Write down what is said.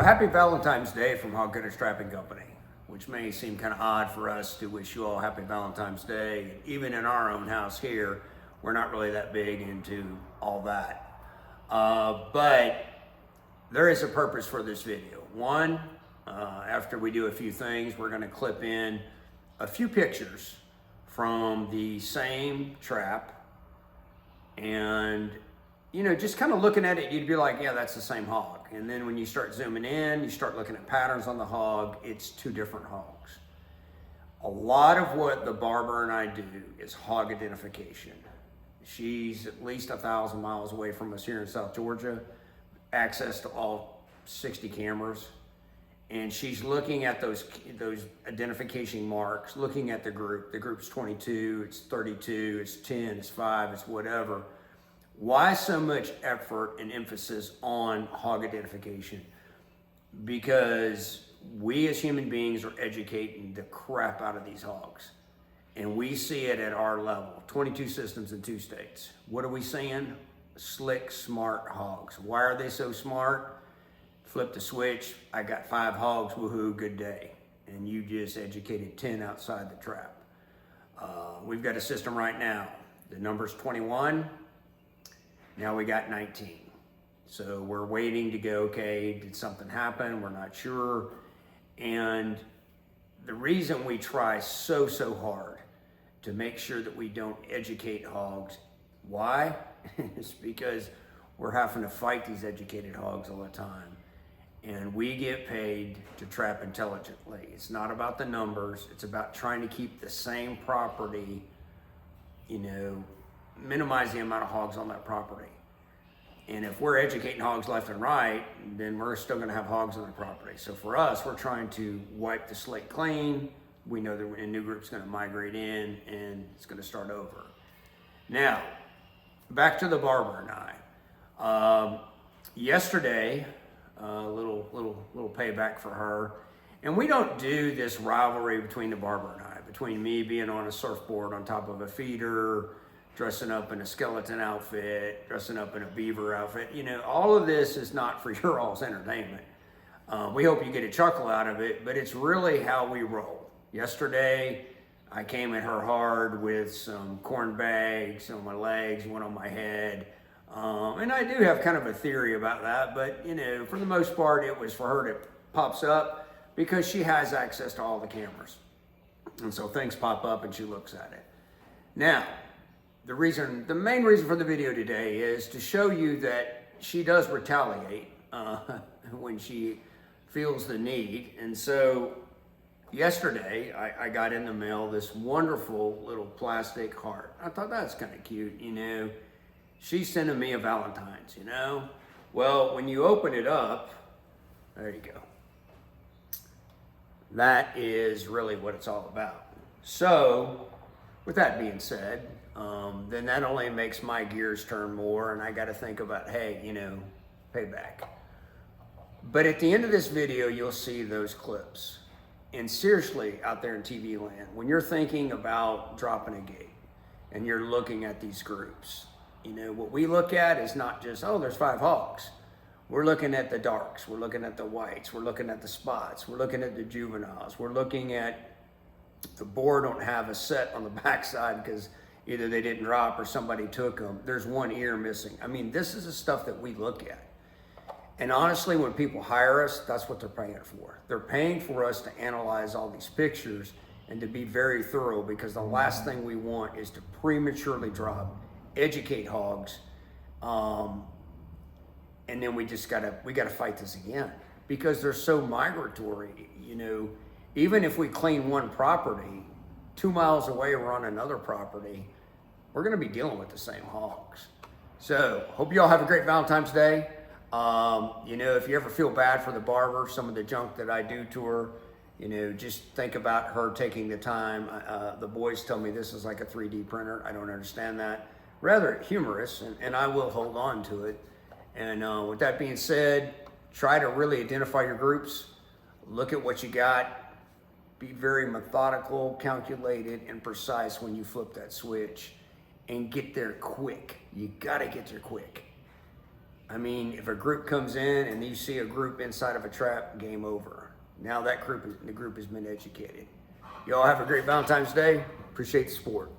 happy Valentine's Day from Hog Gunner Strapping Company, which may seem kind of odd for us to wish you all happy Valentine's Day. Even in our own house here, we're not really that big into all that. But there is a purpose for this video. One, after we do a few things, we're gonna clip in a few pictures from the same trap, and just kind of looking at it, you'd be like, yeah, that's the same hog. And then when you start zooming in, you start looking at patterns on the hog, it's two different hogs. A lot of what the barber and I do is hog identification. She's at least 1,000 miles away from us here in South Georgia, access to all 60 cameras. And she's looking at those identification marks, looking at the group. The group's 22, it's 32, it's 10, it's 5, it's whatever. Why so much effort and emphasis on hog identification? Because we as human beings are educating the crap out of these hogs. And we see it at our level, 22 systems in 2 states. What are we seeing? Slick, smart hogs. Why are they so smart? Flip the switch, I got 5 hogs, woohoo, good day. And you just educated 10 outside the trap. We've got a system right now. The number's 21. Now we got 19. So we're waiting to go, okay, did something happen? We're not sure. And the reason we try so hard to make sure that we don't educate hogs, why? It's because we're having to fight these educated hogs all the time. And we get paid to trap intelligently. It's not about the numbers. It's about trying to keep the same property, minimize the amount of hogs on that property. And if we're educating hogs left and right, then we're still gonna have hogs on the property. So for us, we're trying to wipe the slate clean. We know that a new group's gonna migrate in and it's gonna start over. Now, back to the barber and I. Yesterday, little payback for her. And we don't do this rivalry between the barber and I, between me being on a surfboard on top of a feeder, dressing up in a skeleton outfit, dressing up in a beaver outfit. All of this is not for your all's entertainment. We hope you get a chuckle out of it, but it's really how we roll. Yesterday, I came at her hard with some corn bags on my legs, one on my head. And I do have kind of a theory about that, but for the most part, it was for her to pops up because she has access to all the cameras. And so things pop up and she looks at it. Now, the main reason for the video today is to show you that she does retaliate when she feels the need. And so yesterday, I got in the mail this wonderful little plastic heart. I thought that's kind of cute, She's sending me a Valentines, Well, when you open it up, there you go. That is really what it's all about. So, with that being said, then that only makes my gears turn more, and I got to think about, hey, payback. But at the end of this video, you'll see those clips. And seriously, out there in TV land, when you're thinking about dropping a gate and you're looking at these groups, what we look at is not just, oh, there's 5 hogs. We're looking at the darks. We're looking at the whites. We're looking at the spots. We're looking at the juveniles. We're looking at the boar don't have a set on the backside because either they didn't drop or somebody took them. There's one ear missing. I mean, this is the stuff that we look at. And honestly, when people hire us, that's what they're paying for. They're paying for us to analyze all these pictures and to be very thorough, because the last thing we want is to prematurely drop, educate hogs, and then we gotta fight this again because they're so migratory. Even if we clean one property, 2 miles away we're on another property, we're gonna be dealing with the same hogs. So hope you all have a great Valentine's Day. If you ever feel bad for the barber, some of the junk that I do to her, just think about her taking the time. The boys tell me this is like a 3D printer. I don't understand that. Rather humorous, and I will hold on to it. And with that being said, try to really identify your groups. Look at what you got. Be very methodical, calculated, and precise when you flip that switch. And get there quick. You gotta get there quick. I mean, if a group comes in and you see a group inside of a trap, game over. Now the group has been educated. Y'all have a great Valentine's Day. Appreciate the support.